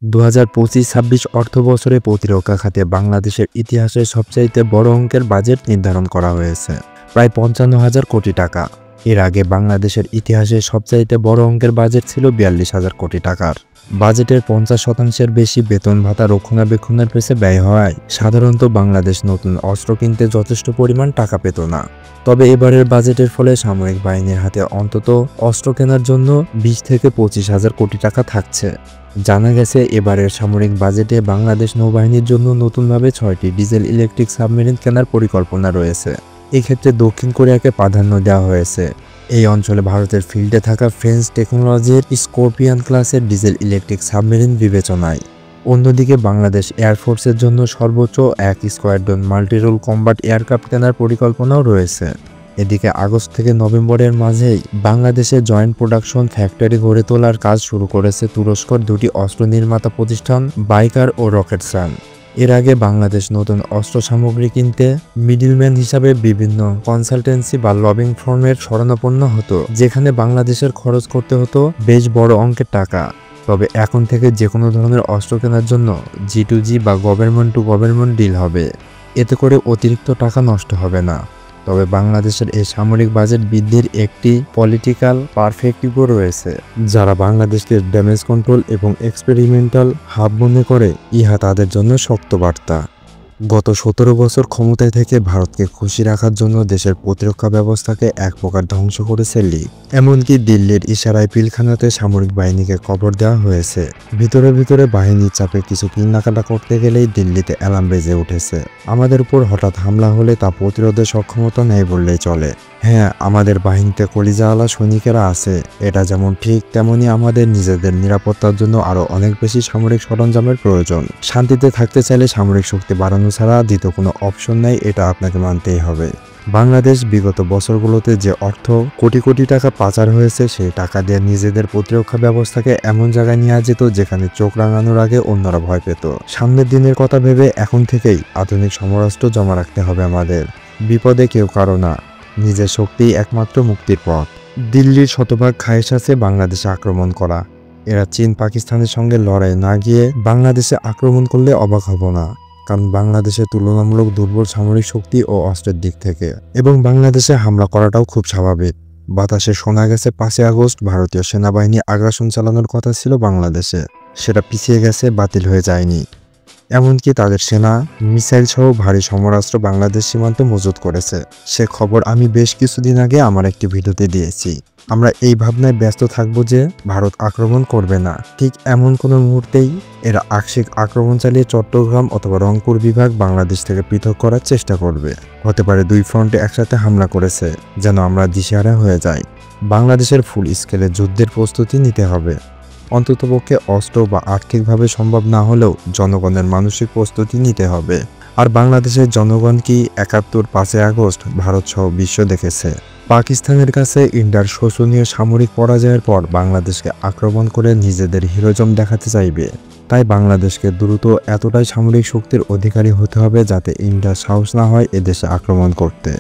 ২০২৫-২৬ অর্থবছরে প্রতিরক্ষা খাতে বাংলাদেশের ইতিহাসে সবচাইতে বড় অঙ্কের বাজেট নির্ধারণ করা হয়েছে, প্রায় ৫৫,০০০ কোটি টাকা। এর আগে বাংলাদেশের ইতিহাসে সবচাইতে বড় অঙ্কের বাজেট ছিল ৪২,০০০ কোটি টাকার। বাজেটের ৫০% বেশি বেতন ভাতা রক্ষণাবেক্ষণের পেছে ব্যয় হওয়ায় সাধারণত বাংলাদেশ নতুন অস্ত্র কিনতে যথেষ্ট পরিমাণ টাকা পেত না। তবে এবারের বাজেটের ফলে সামরিক বাহিনীর হাতে অন্তত অস্ত্র কেনার জন্য ২০ থেকে ২৫,০০০ কোটি টাকা থাকছে। জানা গেছে, এবারের সামরিক বাজেটে বাংলাদেশ নৌবাহিনীর জন্য নতুনভাবে ৬টি ডিজেল ইলেকট্রিক সাবমেরিন কেনার পরিকল্পনা রয়েছে। এক্ষেত্রে দক্ষিণ কোরিয়াকে প্রাধান্য দেওয়া হয়েছে। এই অঞ্চলে ভারতের ফিল্ডে থাকা ফ্রেঞ্চ টেকনোলজির স্করপিয়ন ক্লাসের ডিজেল ইলেকট্রিক সাবমেরিন বিবেচনায়। অন্যদিকে বাংলাদেশ এয়ারফোর্সের জন্য সর্বোচ্চ ১ স্কোয়াড্রন মাল্টিরোল কম্ব্যাট এয়ারক্রাফট কেনার পরিকল্পনাও রয়েছে। এদিকে আগস্ট থেকে নভেম্বরের মাঝেই বাংলাদেশে জয়েন্ট প্রোডাকশন ফ্যাক্টরি গড়ে তোলার কাজ শুরু করেছে তুরস্কর দুটি অস্ত্র নির্মাতা প্রতিষ্ঠান বাইকার ও রকেটসান। এর আগে বাংলাদেশ নতুন অস্ত্র সামগ্রী কিনতে মিডলম্যান হিসাবে বিভিন্ন কনসালটেন্সি বা লবিং ফার্মের শরণাপন্ন হতো, যেখানে বাংলাদেশের খরচ করতে হতো বেশ বড় অঙ্কের টাকা। তবে এখন থেকে যে কোনো ধরনের অস্ত্র কেনার জন্য G2G বা গভর্নমেন্ট টু গভর্নমেন্ট ডিল হবে। এতে করে অতিরিক্ত টাকা নষ্ট হবে না। তবে বাংলাদেশের এই সামরিক বাজেট বৃদ্ধির একটি পলিটিক্যাল পারস্পেক্টিভও রয়েছে, যারা বাংলাদেশকে ড্যামেজ কন্ট্রোল এবং এক্সপেরিমেন্টাল হাব মনে করে। ইহা তাদের জন্য শক্ত বার্তা। গত ১৭ বছর ক্ষমতায় থেকে ভারতকে খুশি রাখার জন্য দেশের প্রতিরক্ষা ব্যবস্থাকে এক প্রকার ধ্বংস করেছে লীগ। এমনকি দিল্লির ইশারায় পিলখানাতে সামরিক বাহিনীকে কবর দেওয়া হয়েছে। ভিতরে ভিতরে বাহিনীর চাপে কিছু কেনাকাটা করতে গেলেই দিল্লিতে অ্যালার্ম বেজে উঠেছে। আমাদের উপর হঠাৎ হামলা হলে তা প্রতিরোধের সক্ষমতা নেই বললেই চলে। হ্যাঁ, আমাদের বাহিনীতে কলিজাওয়ালা সৈনিকেরা আছে, এটা যেমন ঠিক, তেমনি আমাদের নিজেদের নিরাপত্তার জন্য আরও অনেক বেশি সামরিক সরঞ্জামের প্রয়োজন। শান্তিতে থাকতে চাইলে সামরিক শক্তি বাড়ানো ছাড়া দ্বিতীয় কোনো অপশন নেই, এটা আপনাকে মানতেই হবে। বাংলাদেশ বিগত বছরগুলোতে যে অর্থ কোটি কোটি টাকা পাচার হয়েছে, সেই টাকা দিয়ে নিজেদের প্রতিরক্ষা ব্যবস্থাকে এমন জায়গায় নিয়ে যেত যেখানে চোখ রাঙানোর আগে অন্যরা ভয় পেত। সামনের দিনের কথা ভেবে এখন থেকেই আধুনিক সমরাস্ত্র জমা রাখতে হবে আমাদের। বিপদে কেউ কারো না, নিজের শক্তিই একমাত্র মুক্তির পথ। দিল্লির শতভাগ খায়েশ আছে বাংলাদেশে আক্রমণ করা। এরা চীন পাকিস্তানের সঙ্গে লড়াই না গিয়ে বাংলাদেশে আক্রমণ করলে অবাক হব না, কারণ বাংলাদেশের তুলনামূলক দুর্বল সামরিক শক্তি ও অস্ত্রের দিক থেকে, এবং বাংলাদেশে হামলা করাটাও খুব স্বাভাবিক। বাতাসে শোনা গেছে ৫ই আগস্ট ভারতীয় সেনাবাহিনী আগ্রাসন চালানোর কথা ছিল বাংলাদেশে, সেটা পিছিয়ে গেছে, বাতিল হয়ে যায়নি। এমনকি তাদের সেনা মিসাইল সহ ভারী সমরাস্ত্র বাংলাদেশ সীমান্তে মজুত করেছে। সে খবর আমি বেশ কিছুদিন আগে আমার একটি ভিডিওতে দিয়েছি। আমরা এই ভাবনায় ব্যস্ত থাকব যে ভারত আক্রমণ করবে না। ঠিক এমন কোনো মুহূর্তেই এরা আকস্মিক আক্রমণ চালিয়ে চট্টগ্রাম অথবা রংপুর বিভাগ বাংলাদেশ থেকে পৃথক করার চেষ্টা করবে। হতে পারে দুই ফ্রন্টে একসাথে হামলা করেছে, যেন আমরা দিশেহারা হয়ে যাই। বাংলাদেশের ফুল স্কেলে যুদ্ধের প্রস্তুতি নিতে হবে। অন্ততপক্ষে অস্ত্র বা আর্থিকভাবে সম্ভব না হলেও জনগণের মানসিক প্রস্তুতি নিতে হবে। আর বাংলাদেশের জনগণ কি ৭১ ৫ই আগস্ট ভারত সহ বিশ্ব দেখেছে। পাকিস্তানের কাছে ইন্ডিয়ার শোচনীয় সামরিক পরাজয়ের পর বাংলাদেশকে আক্রমণ করে নিজেদের হিরোজম দেখাতে চাইবে। তাই বাংলাদেশকে দ্রুত এতটাই সামরিক শক্তির অধিকারী হতে হবে যাতে ইন্ডিয়ার সাহস না হয় এদেশে আক্রমণ করতে।